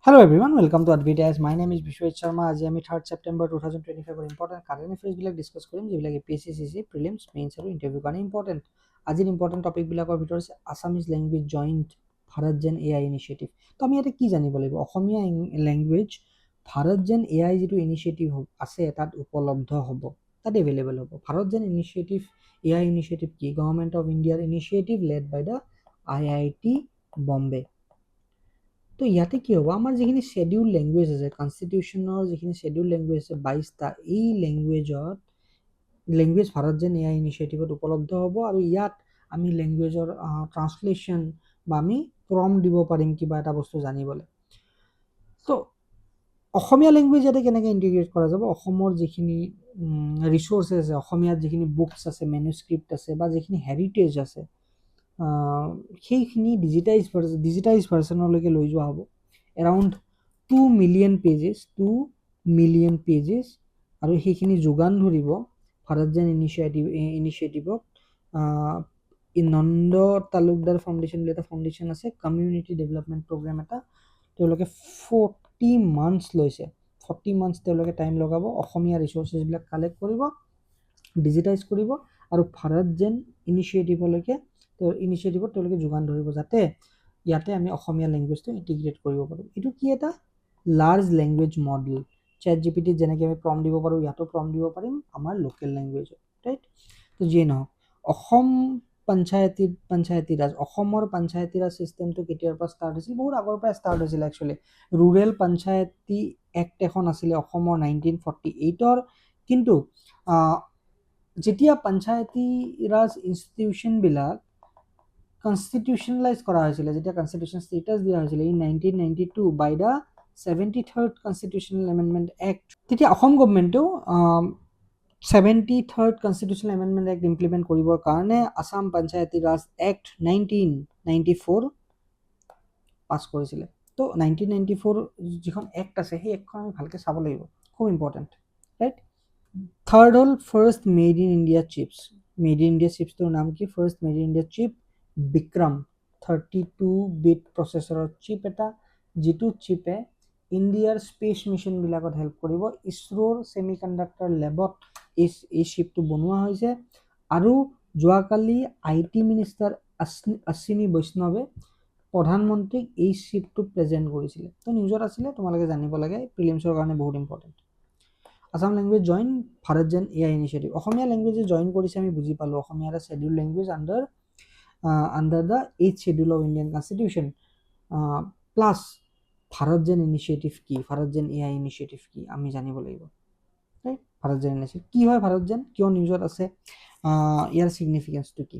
Hello everyone, welcome to Advait IAS. My name is Biswajit Sarma. আজি আমি 3rd September 2025 important current এফেয়াৰ্স বিলাক discuss কৰিম যিবিলাক APSC CC prelims mains আৰু interview কাৰণে ইম্পৰ্টেন্ট। আজিৰ ইম্পৰ্টেন্ট টপিক বিলাকৰ ভিতৰত আছে Assamese language joint Bharat Gen AI initiative. তো আমি এটা কি জানিব লাগিব Asamiya language Bharat Gen AI যেটো ইনিচিয়েটিভ আছে তাত উপলব্ধ হ'ব, তাত এভেইলেবল হ'ব। Bharat Gen initiative AI initiative কি? গভৰ্নমেন্ট অফ ইন্ডিয়াৰ initiative led by the IIT Bombay. তো ইয়াতে কি হ'ব আমাৰ যিখিনি শেডিউল ল্যাঙ্গুৱেজ আছে কনস্টিটিউশনৰ যিখিনি শেডিউল ল্যাঙ্গুৱেজ আছে 22টা এই ল্যাঙ্গুৱেজ ভাৰত জেন AI ইনিচিয়েটিভত উপলব্ধ হ'ব আৰু ইয়াত আমি ল্যাঙ্গুৱেজৰ ট্ৰান্সলেচন বা আমি প্ৰম্পট দিব পাৰিম কিবা এটা বস্তু জানিবলৈ। তো অসমীয়া ল্যাঙ্গুৱেজ ইয়াতে কেনেকৈ ইন্টিগ্ৰেট কৰা যাব? অসমৰ যিখিনি ৰিসোৰ্সেস আছে, অসমীয়াত যিখিনি বুকস আছে, মেনুস্ক্ৰিপ্ট আছে বা যিখিনি হেৰিটেজ আছে সেইখিনি ডিজিটাইজ ভাৰ্চনলৈকে লৈ যোৱা হ'ব। এৰাউণ্ড 2 মিলিয়ন পেজেছ আৰু সেইখিনি যোগান ধৰিব ভাৰত জেন ইনিচিয়েটিভক নন্দ তালুকদাৰ ফাউণ্ডেশ্যন বুলি এটা ফাউণ্ডেশ্যন আছে, কমিউনিটি ডেভেলপমেণ্ট প্ৰগ্ৰেম এটা। তেওঁলোকে 40 মান্থছ লৈছে, 40 মান্থছ তেওঁলোকে টাইম লগাব, অসমীয়া ৰিসোৰ্সেছবিলাক কালেক্ট কৰিব, ডিজিটাইজ কৰিব আৰু ভাৰত জেন ইনিচিয়েটিভলৈকে তেওঁলোকে যোগান ধৰিব যাতে ইয়াতে আমি অসমীয়া ল্যাঙ্গুৱেজটো ইন্টিগ্ৰেট কৰিব পাৰোঁ। এইটো কি এটা লাৰ্জ ল্যাঙ্গুৱেজ মডেল। চ্যাট জিপিটিত যেনেকৈ আমি প্ৰম্পট দিব পাৰোঁ ইয়াতো প্ৰম্পট দিব পাৰিম আমাৰ লোকেল ল্যাঙ্গুৱেজত, ৰাইট? তো যিয়ে নহওক অসম পঞ্চায়তী ৰাজ, অসমৰ পঞ্চায়তী ৰাজ সিস্টেমটো কেতিয়াৰ পৰা ষ্টাৰ্ট হৈছিল? বহুত আগৰ পৰা ষ্টাৰ্ট হৈছিল একচুৱেলি। ৰুৰেল পঞ্চায়তী এক্ট এখন আছিলে অসমৰ 1948ৰ, কিন্তু যেতিয়া পঞ্চায়তী ৰাজ ইনষ্টিটিউশ্যনবিলাক কনষ্টিটিউশনালাইজ কৰা হৈছিলে, যেতিয়া কনষ্টিটিউশন ষ্টেটাছ দিয়া হৈছিলে in 1992 by the 73rd constitutional amendment act, তেতিয়া অসম গভৰ্ণমেণ্টেও 73rd constitutional amendment act implement কৰিবৰ কাৰণে আসাম পঞ্চায়তী ৰাজ এক্ট 1994 পাছ কৰিছিলে। তো 1994 যিখন এক্ট আছে সেই এক্টখন আমি ভালকৈ চাব লাগিব, খুব ইম্পৰ্টেণ্ট, ৰাইট? থাৰ্ড হ'ল first made in India chips. Made in India চিপছটোৰ নাম কি? First made in India chip Vikram 32-বিট প্ৰচেছৰৰ চিপ এটা, যিটো চিপে ইণ্ডিয়াৰ স্পেচ মিছনবিলাকত হেল্প কৰিব। ইছৰোৰ ছেমিকণ্ডাক্টৰ লেবত এই চিপটো বনোৱা হৈছে আৰু যোৱাকালি IT মিনিষ্টাৰ অশ্বিনী বৈষ্ণৱে প্ৰধানমন্ত্ৰীক এই চিপটো প্ৰেজেণ্ট কৰিছিলে। তো নিউজত আছিলে, তোমালোকে জানিব লাগে, প্ৰিলিমছৰ কাৰণে বহুত important. Assam language join Bharat Gen AI initiative. Asamiya ল্যাঙ্গুৱেজে জইন কৰিছে আমি বুজি পালোঁ, অসমীয়া এটা schedule language under the 8th schedule of Indian Constitution, plus Bharat Gen initiative কি, ভাৰত জেন AI ইনিচিয়েটিভ কি আমি জানিব লাগিব, ৰাইট? ভাৰত জেন ইনিচিয়েটিভ কি হয়, ভাৰত জেন কিয় নিউজত আছে, ইয়াৰ সিগনিফিকেন্সটো কি?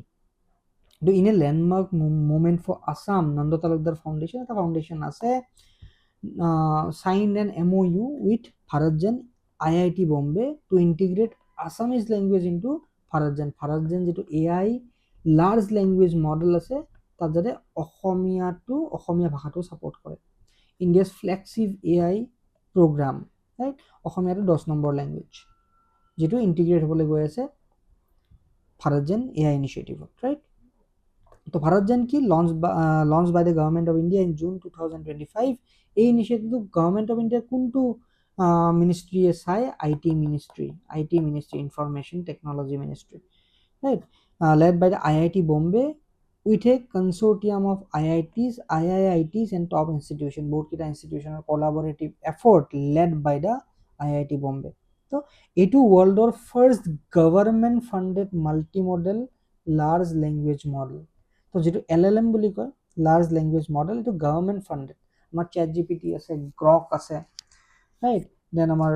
তো in a landmark movement for Assam, Nanda Talukdar foundation এটা ফাউন্ডেশন আছে, signed an MOU with Bharat Gen IIT Bombay to integrate Assamese language into Bharat Gen. Bharat Gen যেটো AI লাৰ্জ ল্যাঙ্গুৱেজ মডেল আছে তাত যাতে অসমীয়া ভাষাটো ছাপোৰ্ট কৰে। India's flagship AI program, right? অসমীয়াটো 10 নম্বৰ ল্যাঙ্গুৱেজ যেটো ইন্টিগ্ৰেট হ'বলৈ গৈ আছে ভাৰত জেন AI ইনিচিয়েটিভত, ৰাইট? তো ভাৰত জেন কি launch by the government of India in June 2025। এই ইনিচিয়েটিভটো গভৰ্নমেন্ট অফ ইণ্ডিয়াৰ কোনটো মিনিষ্ট্ৰীয়ে চাই? IT ministry, information technology ministry, right? Led by the IIT Bombay with a consortium of IITs and top institution, both kita institutional collaborative effort led by the IIT Bombay. So etu world or first government funded multimodal large language model. So যেটো LLM বুলি কয় large language model, এটো government funded। আমাৰ chat GPT আছে, grok আছে, right? Then আমাৰ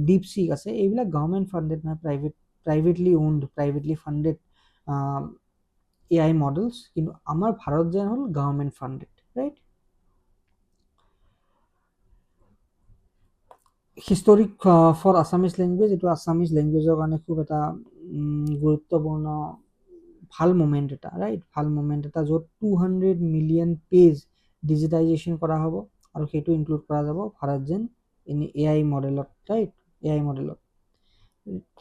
DeepSeek আছে, এইবিলাক government funded না privately owned, privately funded AI models, কিন্তু আমাৰ ভাৰত জেন হ'ল government funded, right? Historic for Assamese language, এইটো আছামিজ ল্যাঙ্গুৱেজৰ কাৰণে খুব এটা গুৰুত্বপূৰ্ণ ভাল মোমেণ্ট এটা, ৰাইট? ভাল মোমেণ্ট এটা য'ত 200 মিলিয়ন পেজ ডিজিটাইজেশ্যন কৰা হ'ব আৰু সেইটো ইনক্লুড কৰা যাব ভাৰত জেন AI মডেলত, ৰাইট? AI মডেলত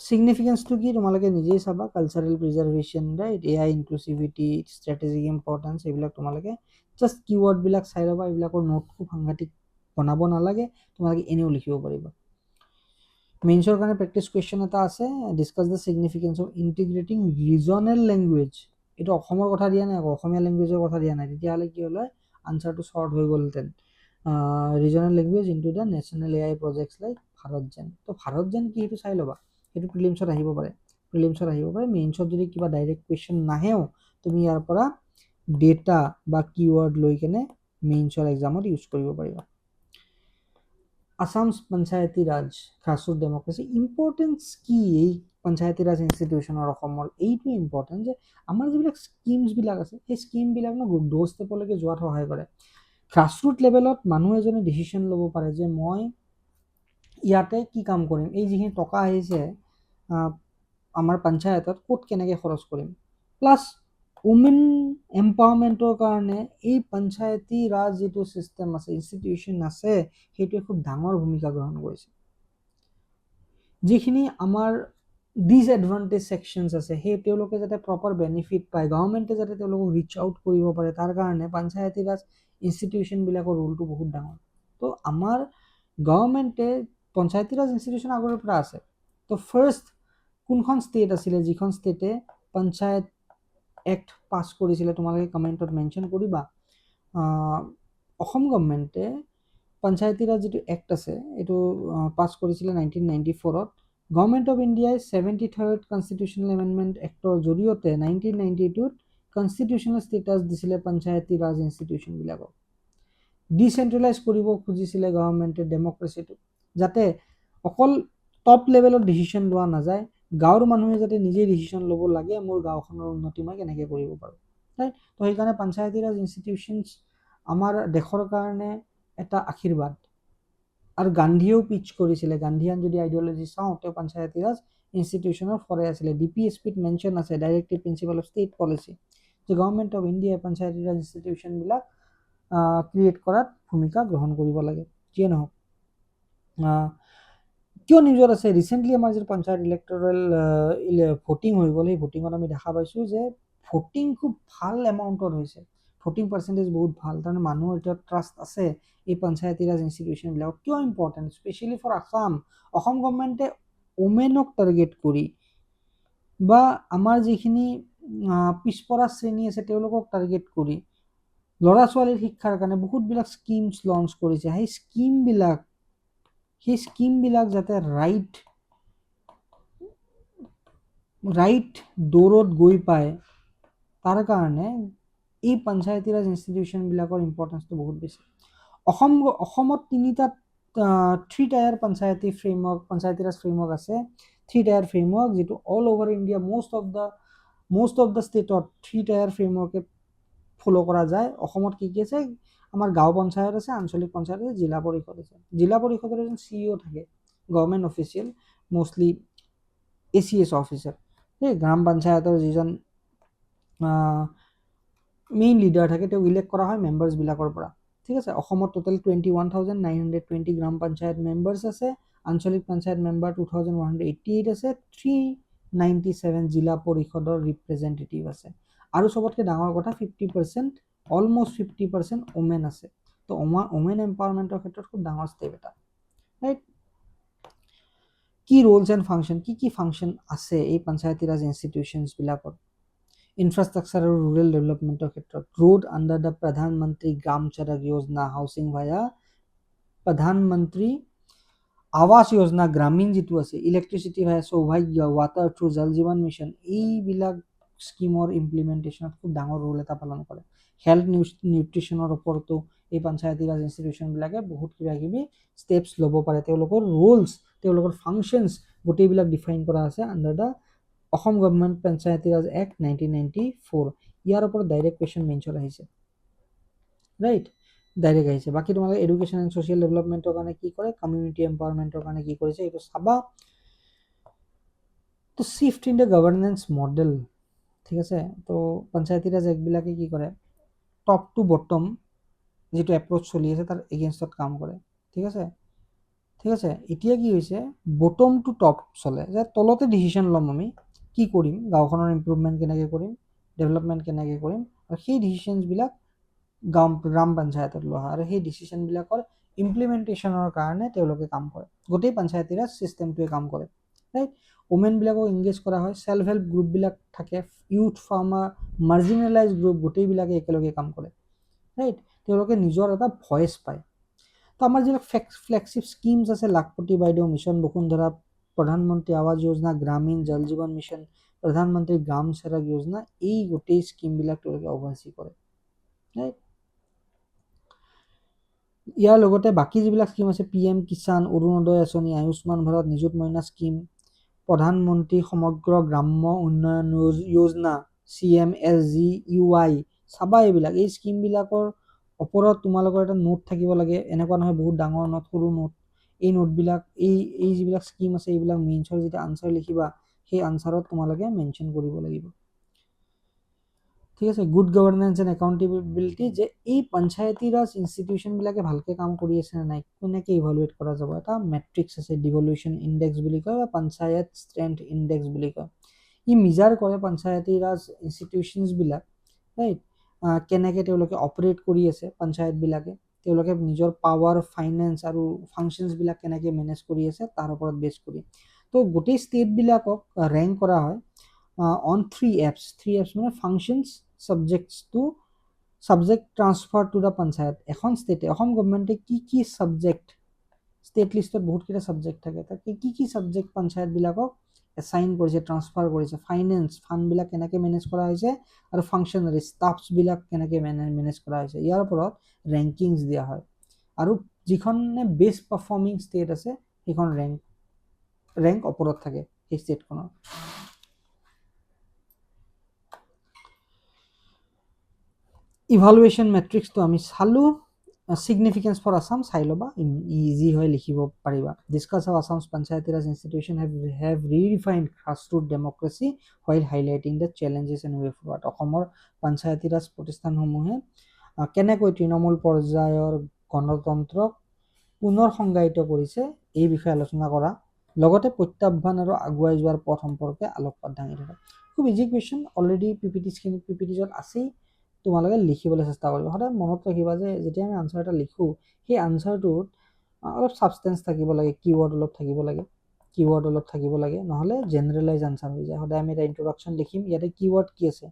সিগনিফিকেন্সটো কি তোমালোকে নিজেই চাবা। Cultural preservation, right? AI inclusivity, strategic importance, এইবিলাক তোমালোকে জাষ্ট কিৱৰ্ডবিলাক চাই ল'বা, এইবিলাকৰ নোট খুব সাংঘাতিক বনাব নালাগে, তোমালোকে এনেও লিখিব পাৰিবা। মেইনছৰ কাৰণে প্ৰেক্টিছ কুৱেশ্যন এটা আছে, discuss the significance of integrating regional language. এইটো অসমৰ কথা দিয়া নাই, আকৌ অসমীয়া লেংগুৱেজৰ কথা দিয়া নাই, তেতিয়াহ'লে কি হ'ল হয় আনচাৰটো শ্বৰ্ট হৈ গ'লহেঁতেন। Regional language into the national AI projects like Bharat Gen. তো ভাৰত যেন কি সেইটো চাই ল'বা, সেইটো প্ৰিলিমছত আহিব পাৰে, মেইনছত যদি কিবা ডাইৰেক্ট কুৱেশ্যন নাহেও তুমি ইয়াৰ পৰা ডেটা বা কিৱৰ্ড লৈ কেনে মেইনছৰ এক্সামত ইউজ কৰিব পাৰিবা। আসাম পঞ্চায়তী ৰাজ গ্ৰাছৰুট ডেমক্ৰেচি ইম্পৰ্টেঞ্চ কি এই পঞ্চায়তী ৰাজ ইনষ্টিটিউশ্যনৰ অসমৰ? এইটো ইম্পৰ্টেণ্ট যে আমাৰ যিবিলাক স্কিমছবিলাক আছে সেই স্কিমবিলাক ড'ৰ ষ্টেপলৈকে যোৱাত সহায় কৰে। গ্ৰাছৰুট লেভেলত মানুহ এজনে ডিচিশ্যন ল'ব পাৰে যে মই ইয়াতে কি কাম কৰিম, এই যিখিনি টকা আহিছে আমাৰ পঞ্চায়তত ক'ত কেনেকৈ খৰচ কৰিম, প্লাছ উমেন এম্পাৱাৰমেণ্টৰ কাৰণে এই পঞ্চায়তী ৰাজ যিটো ছিষ্টেম আছে, ইনষ্টিটিউশ্যন আছে, সেইটোৱে খুব ডাঙৰ ভূমিকা গ্ৰহণ কৰিছে। যিখিনি আমাৰ ডিছএডভান্টেজ ছেকশ্যনছ আছে সেই তেওঁলোকে যাতে প্ৰপাৰ বেনিফিট পায়, গভৰ্ণমেণ্টে যাতে তেওঁলোকক ৰিচ আউট কৰিব পাৰে, তাৰ কাৰণে পঞ্চায়তী ৰাজ ইনষ্টিটিউশ্যনবিলাকৰ ৰোলটো বহুত ডাঙৰ। তো আমাৰ গভৰ্ণমেণ্টে পঞ্চায়তী ৰাজ ইনষ্টিটিউশ্যন আগৰ পৰা আছে। তো ফাৰ্ষ্ট কোনখন ষ্টেট আছিলে যিখন ষ্টেটে পঞ্চায়ত এক্ট পাছ কৰিছিলে, তোমালোকে কমেণ্টত মেনশ্যন কৰিবা। অসম গভৰ্ণমেণ্টে পঞ্চায়তী ৰাজ যিটো এক্ট আছে এইটো পাছ কৰিছিলে 1994-ত। গভৰ্ণমেণ্ট অফ ইণ্ডিয়াই 73rd কনষ্টিটিউশ্যনেল এমেণ্ডমেণ্ট এক্টৰ জৰিয়তে 1992-ত কনষ্টিটিউশ্যনেল ষ্টেটাছ দিছিলে পঞ্চায়তী ৰাজ ইনষ্টিটিউশ্যনবিলাকক। ডিচেণ্ট্ৰেলাইজ কৰিব খুজিছিলে গভৰ্ণমেণ্টে ডেমক্ৰেচিটো, যাতে অকল টপ লেভেলত ডিচিশ্যন লোৱা নাযায়, গাঁৱৰ মানুহে যাতে নিজেই ডিচিশ্যন ল'ব লাগে মোৰ গাঁওখনৰ উন্নতি মই কেনেকৈ কৰিব পাৰোঁ, ৰাইট। তো সেইকাৰণে পঞ্চায়তী ৰাজ ইনষ্টিটিউশ্যনছ আমাৰ দেশৰ কাৰণে এটা আশীৰ্বাদ। আৰু গান্ধীয়েও পিচ কৰিছিলে, গান্ধীয়ান যদি আইডিঅলজি চাওঁ তেওঁ পঞ্চায়তী ৰাজ ইনষ্টিটিউশ্যনৰ ফৰে আছিলে। DPSPত মেনশ্যন আছে, directive principal of state policy, যে গভৰ্ণমেণ্ট অফ ইণ্ডিয়াই পঞ্চায়তী ৰাজ ইনষ্টিটিউশ্যনবিলাক ক্ৰিয়েট কৰাত ভূমিকা গ্ৰহণ কৰিব লাগে। যিয়ে নহওক কিয় নিউজত আছে, ৰিচেণ্টলি আমাৰ যিটো পঞ্চায়ত ইলেক্টৰেল ভোটিং হৈ গ'ল, সেই ভোটিঙত আমি দেখা পাইছোঁ যে ভোটিং খুব ভাল এমাউণ্টত হৈছে, ভোটিং পাৰ্চেণ্টেজ বহুত ভাল, তাৰমানে মানুহৰ এতিয়া ট্ৰাষ্ট আছে এই পঞ্চায়তী ৰাজ ইনষ্টিটিউশ্যনবিলাকক। কিয় important, specially for Assam, Assam গভৰ্ণমেণ্টে ওমেনক টাৰ্গেট কৰি বা আমাৰ যিখিনি পিছপৰা শ্ৰেণী আছে তেওঁলোকক টাৰ্গেট কৰি ল'ৰা ছোৱালীৰ শিক্ষাৰ কাৰণে বহুতবিলাক স্কিমছ লঞ্চ কৰিছে। সেই স্কিমবিলাক যাতে ৰাইট দৌৰত গৈ পায়, তাৰ কাৰণে এই পঞ্চায়তী ৰাজ ইনষ্টিটিউশ্যনবিলাকৰ ইম্পৰ্টেঞ্চটো বহুত বেছি। অসমত তিনিটা 3 টায়াৰ পঞ্চায়তী ৰাজ ফ্ৰেমৱৰ্ক আছে, 3 টায়াৰ ফ্ৰেমৱৰ্ক, যিটো all over India most of the ষ্টেটত 3 টায়াৰ ফ্ৰেমৱৰ্কে ফ'ল' কৰা যায়। অসমত কি কি আছে, আমাৰ গাঁও পঞ্চায়ত আছে, আঞ্চলিক পঞ্চায়ত আছে, জিলা পৰিষদ আছে। জিলা পৰিষদৰ এজন CEO থাকে, government official, mostly ACS officer. সেই গ্ৰাম পঞ্চায়তৰ যিজন মেইন লিডাৰ থাকে তেওঁ ইলেক্ট কৰা হয় মেম্বাৰ্ছবিলাকৰ পৰা, ঠিক আছে। অসমত টোটেল 21,920 গ্ৰাম পঞ্চায়ত মেম্বাৰ্ছ আছে, আঞ্চলিক পঞ্চায়ত মেম্বাৰ 2,188 আছে, 397 জিলা পৰিষদৰ ৰিপ্ৰেজেণ্টেটিভ আছে। আৰু চবতকৈ ডাঙৰ কথা 50%, অলমষ্ট 50% ওমেন আছে। তো ওমেন এম্পাৱাৰমেণ্টৰ ক্ষেত্ৰত খুব ডাঙৰ ষ্টেপ এটা, ৰাইট। কি ৰোলছ এণ্ড ফাংচন, কি ফাংচন আছে এই পঞ্চায়তী ৰাজ ইনষ্টিটিউশ্যনছবিলাকত? ইনফ্ৰাষ্ট্ৰাকচাৰ আৰু ৰুৰেল ডেভেলপমেণ্টৰ ক্ষেত্ৰত ৰোড আণ্ডাৰ দ্য প্ৰধানমন্ত্ৰী গ্ৰাম চড়ক যোজনা, হাউচিং ভায়া প্ৰধানমন্ত্ৰী আৱাস যোজনা গ্ৰামীণ যিটো আছে, ইলেক্ট্ৰিচিটি ভায়া সৌভাগ্য, ৱাটাৰ থ্ৰু জল জীৱন মিছন, এইবিলাক স্কিমৰ ইমপ্লিমেণ্টেশ্যনত খুব ডাঙৰ ৰোল এটা পালন কৰে। হেল্থ নিউট্ৰিশ্যনৰ ওপৰতো এই পঞ্চায়তী ৰাজ ইনষ্টিটিউশ্যনবিলাকে বহুত কিবা কিবি ষ্টেপছ ল'ব পাৰে। তেওঁলোকৰ ৰোলছ, তেওঁলোকৰ ফাংচনছ গোটেইবিলাক ডিফাইন কৰা আছে under the Assam government panchayati Raj act 1994। ইয়াৰ ওপৰত ডাইৰেক্ট কুৱেশ্যন মেইনছত আহিছে, ৰাইট, ডাইৰেক্ট আহিছে। বাকী তোমালোকে এডুকেশ্যন এণ্ড ছ'চিয়েল ডেভেলপমেণ্টৰ কাৰণে কি কৰে, কমিউনিটি এম্পাৱাৰমেণ্টৰ কাৰণে কি কৰিছে এইটো চাবা। তো shift in the governance model, ঠিক আছে। তো পঞ্চায়তী ৰাজ এক্টবিলাকে কি কৰে, টপ টু বটম যিটো এপ্ৰ'চ চলি আছে তাৰ এগেইনষ্টত কাম কৰে, ঠিক আছে। এতিয়া কি হৈছে, বটম টু টপ চলে, যে তলতে ডিচিশ্যন ল'ম আমি কি কৰিম, গাঁওখনৰ ইম্প্ৰুভমেণ্ট কেনেকৈ কৰিম, ডেভেলপমেণ্ট কেনেকৈ কৰিম, আৰু সেই ডিচিশ্যনছবিলাক গ্ৰাম পঞ্চায়তত লোৱা হয়, আৰু সেই ডিচিশ্যনবিলাকৰ ইমপ্লিমেণ্টেশ্যনৰ কাৰণে তেওঁলোকে কাম কৰে গোটেই পঞ্চায়তী ৰাজ চিষ্টেমটোৱে কাম কৰে ৰাইট ওমেনবিলাকক এংগেজ কৰা হয় সেলফ হেল্প গ্ৰুপবিলাক থাকে ইউথ ফাৰ্মাৰ মাৰ্জিনেলাইজ গ্ৰুপ গোটেইবিলাকে একেলগে কাম কৰে ৰাইট তেওঁলোকে নিজৰ এটা ভয়েচ পায় তো আমাৰ যিবিলাক ফ্লেগশ্বিপ স্কিমছ আছে লাখপতি বাইদেউ মিছন বসুন্ধৰা প্ৰধানমন্ত্ৰী আৱাস যোজনা গ্ৰামীণ জল জীৱন মিছন প্ৰধানমন্ত্ৰী গ্ৰাম সড়ক যোজনা এই গোটেই স্কিমবিলাক তেওঁলোকে অভাৰচি কৰে ৰাইট ইয়াৰ লগতে বাকী যিবিলাক স্কিম আছে PM কিষাণ অৰুণোদয় আঁচনি আয়ুষ্মান ভাৰত নিযুত মইনা স্কিম প্ৰধানমন্ত্ৰী সমগ্ৰ গ্ৰাম্য উন্নয়ন যোজনা CMSGUI চাবা এইবিলাক এই স্কিমবিলাকৰ ওপৰত তোমালোকৰ এটা নোট থাকিব লাগে এনেকুৱা নহয় বহুত ডাঙৰ নোট সৰু নোট এই নোটবিলাক এই যিবিলাক স্কিম আছে এইবিলাক মেইনছৰ যেতিয়া আনসাৰ লিখিবা সেই আনসাৰত তোমালোকে মেনশ্যন কৰিব লাগিব ঠিক আছে গুড গভৰ্নেন্স এণ্ড একাউণ্টেবিলিটি যে এই পঞ্চায়তী ৰাজ ইনষ্টিটিউশ্যনবিলাকে ভালকৈ কাম কৰি আছে নে নাই কেনেকৈ ইভালুৱেট কৰা যাব এটা মেট্ৰিক্স আছে ডিভলিউশ্যন ইণ্ডেক্স বুলি কয় বা পঞ্চায়ত ষ্ট্ৰেংথ ইণ্ডেক্স বুলি কয় ই মিজাৰ কৰে পঞ্চায়তী ৰাজ ইনষ্টিটিউশ্যনছবিলাক ৰাইট কেনেকৈ তেওঁলোকে অপাৰেট কৰি আছে পঞ্চায়তবিলাকে তেওঁলোকে নিজৰ পাৱাৰ ফাইনেন্স আৰু ফাংচনছবিলাক কেনেকৈ মেনেজ কৰি আছে তাৰ ওপৰত বেছ কৰি তো গোটেই ষ্টেটবিলাকক ৰেংক কৰা হয় on 3 apps মানে functions subject transfer to the panchayat এখন ষ্টেটে অসম গভৰ্ণমেণ্টে কি সাবজেক্ট ষ্টেট লিষ্টত বহুত কেইটা সাবজেক্ট থাকে তাকে কি সাবজেক্ট পঞ্চায়তবিলাকক এছাইন কৰিছে ট্ৰান্সফাৰ কৰিছে ফাইনেন্স ফাণ্ডবিলাক কেনেকৈ মেনেজ কৰা হৈছে আৰু ফাংচনাৰী ষ্টাফছবিলাক কেনেকৈ মেনেজ কৰা হৈছে ইয়াৰ ওপৰত ৰেংকিংছ দিয়া হয় আৰু যিখনে বেষ্ট পাৰফৰ্মিং ষ্টেট আছে সেইখন ৰেংক ওপৰত থাকে সেই ষ্টেটখনৰ ইভালুৱেশ্যন মেট্ৰিক্সটো আমি চালোঁ significance for Assam চাই ল'বা ইজি হয় লিখিব পাৰিবা discuss how Assam's Panchayati Raj institution have redefined grassroots democracy while highlighting the challenges and way forward অসমৰ পঞ্চায়তী ৰাজ প্ৰতিষ্ঠানসমূহে কেনেকৈ তৃণমূল পৰ্যায়ৰ গণতন্ত্ৰক পুনৰ সংজ্ঞায়িত কৰিছে এই বিষয়ে আলোচনা কৰা লগতে প্ৰত্যাহ্বান আৰু আগুৱাই যোৱাৰ পথ সম্পৰ্কে আলোকপাত দাঙি ধৰা খুব ইজি কুৱেশ্যন অলৰেডি পিপিটিছত আছেই তোমালোকে লিখিবলৈ চেষ্টা কৰিবা সদায় মনত ৰাখিবা যে যেতিয়া আমি আনসাৰ এটা লিখোঁ সেই আনসাৰটোত অলপ ছাবষ্টেন্স থাকিব লাগে কিৱৰ্ড অলপ থাকিব লাগে নহ'লে জেনেৰেলাইজ আনসাৰ হৈ যায় সদায় আমি এটা ইন্ট্ৰডাকশ্যন লিখিম ইয়াতে কিৱৰ্ড কি আছে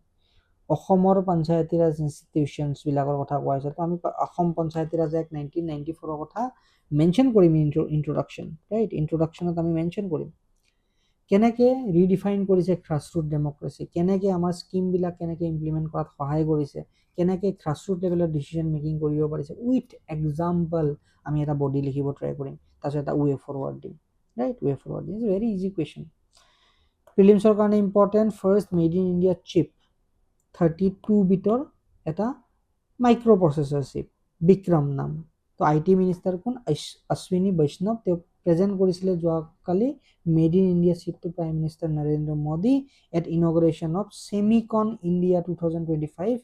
অসমৰ পঞ্চায়তী ৰাজ ইনষ্টিটিউশ্যনছবিলাকৰ কথা কোৱা হৈছে তো আমি অসম পঞ্চায়তী ৰাজ এক্ট 1994ৰ কথা মেনশ্যন কৰিম ইন্ট্ৰডাকশ্যন ৰাইট ইন্ট্ৰডাকশ্যনত আমি মেনশ্যন কৰিম কেনেকৈ ৰিডিফাইন কৰিছে গ্ৰাছৰুট ডেমক্ৰেচি কেনেকৈ আমাৰ স্কিমবিলাক কেনেকৈ ইমপ্লিমেণ্ট কৰাত সহায় কৰিছে কেনেকৈ গ্ৰাছৰুট লেভেলত ডিচিশ্যন মেকিং কৰিব পাৰিছে উইথ এক্সাম্পল আমি এটা বডি লিখিব ট্ৰাই কৰিম তাৰপিছত এটা ৱে ফৰৱাৰ্ড দিম ৰাইট ৱে ফৰৱাৰ্ড দিম ভেৰি ইজি কুৱেশ্যন প্ৰিলিমছৰ কাৰণে important first made in India chip 32 বিটৰ এটা মাইক্ৰ' প্ৰচেছৰ চিপ বিক্ৰম নাম তো IT মিনিষ্টাৰ কোন অশ্বিনী বৈষ্ণৱ তেওঁ প্ৰেজেণ্ট কৰিছিলে যোৱাকালি মেড ইন ইণ্ডিয়া চিপটো prime minister Narendra Modi at inauguration of Semicon India 2025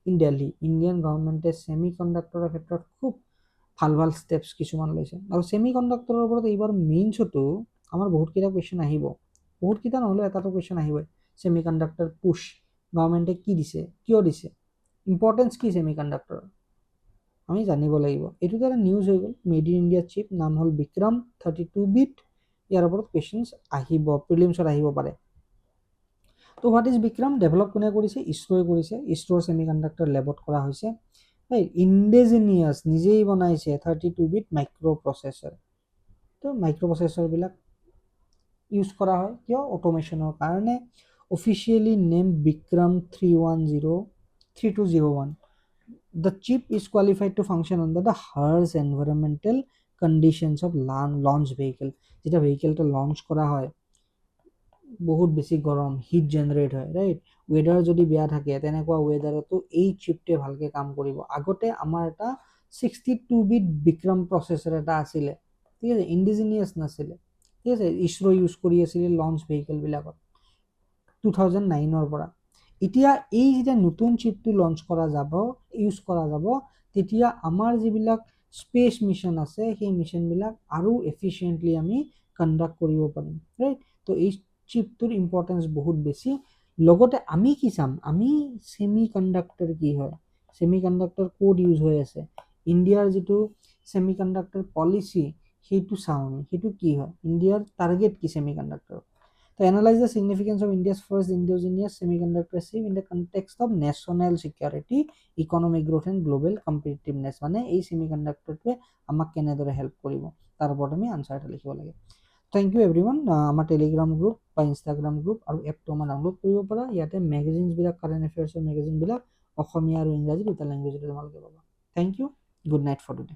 in Delhi Indian গভৰ্ণমেণ্টে ছেমি কণ্ডাক্টৰৰ ক্ষেত্ৰত খুব ভাল ষ্টেপছ কিছুমান লৈছে আৰু ছেমি কণ্ডাক্টৰৰ ওপৰত এইবাৰ মেইনছতো আমাৰ বহুতকেইটা কুৱেশ্যন আহিব বহুতকেইটা নহ'লেও এটাটো কুৱেশ্যন আহিবই ছেমি কণ্ডাক্টৰ পুছ গভৰ্ণমেণ্টে কি দিছে কিয় দিছে ইম্পৰ্টেঞ্চ কি ছেমি কণ্ডাক্টৰৰ আমি জানিব লাগিব এইটোতো এটা নিউজ হৈ গ'ল মেড ইন ইণ্ডিয়া চিপ নাম হ'ল বিক্ৰম 32 বিট ইয়াৰ ওপৰত কুৱেশ্যনছ আহিব প্ৰিলিমছত আহিব পাৰে তো হোৱাট ইজ বিক্ৰম ডেভেলপ কোনে কৰিছে ইছৰোৱে কৰিছে ইছৰোৰ ছেমি কণ্ডাক্টৰ লেবত কৰা হৈছে ৰাইট ইণ্ডিজিনিয়াছ নিজেই বনাইছে 32 বিট মাইক্ৰ' প্ৰচেছৰ তো মাইক্ৰ' প্ৰচেছৰবিলাক ইউজ কৰা হয় কিয় অট'মেশ্যনৰ কাৰণে officially name Vikram 3201 The chip is qualified to function under the harsh environmental conditions of launch vehicle যেটা ভেহিকেলটো লঞ্চ কৰা হয় বহুত বেছি গৰম হিট জেনাৰেট হয় ৰাইট ৱেডাৰ যদি বেয়া থাকে তেনেকুৱা ৱেডাৰতো এই চিপটোৱে ভালকৈ কাম কৰিব আগতে আমাৰ এটা 62 বিট বিক্ৰম প্ৰচেছৰ এটা আছিলে ঠিক আছে ইণ্ডিজিনিয়াছ নাছিলে ঠিক আছে ইছৰো ইউজ কৰি আছিলে লঞ্চ ভেহিকেলবিলাকত 2009ৰ পৰা এতিয়া এই যেতিয়া নতুন চিপটো লঞ্চ কৰা যাব ইউজ কৰা যাব তেতিয়া আমাৰ যিবিলাক স্পেচ মিছন আছে সেই মিছনবিলাক আৰু এফিচিয়েণ্টলি আমি কণ্ডাক্ট কৰিব পাৰিম ৰাইট তো এই চিপটোৰ ইম্পৰ্টেঞ্চ বহুত বেছি লগতে আমি কি চাম আমি ছেমি কণ্ডাক্টৰ কি হয় ছেমি কণ্ডাক্টৰ ক'ড ইউজ হৈ আছে ইণ্ডিয়াৰ যিটো সেমিকন্ডাক্টৰ পলিচি সেইটো চাওঁ আমি, সেইটো কি হয়, ইণ্ডিয়াৰ টাৰ্গেট কি সেমিকন্ডাক্টৰ। তো analyse the significance of India's first indigenous semiconductor chip in the context of national security, economic growth and global competitiveness. মানে এই সেমিকন্ডাক্টৰটোৱে আমাক কেনেদৰে হেল্প কৰিব তাৰ ওপৰত আমি আনচাৰ এটা লিখিব লাগে। Thank you everyone. আমাৰ টেলিগ্ৰাম গ্ৰুপ বা ইনষ্টাগ্ৰাম গ্ৰুপ আৰু এপটো আমাৰ ডাউনলোড কৰিব পৰা। ইয়াতে মেগাজিনছবিলাক, কাৰেণ্ট এফেয়াৰ্ছৰ মেগাজিনবিলাক অসমীয়া আৰু ইংৰাজী দুটা লেংগুৱেজতে তোমালোকে পাবা। Thank you, good night for today.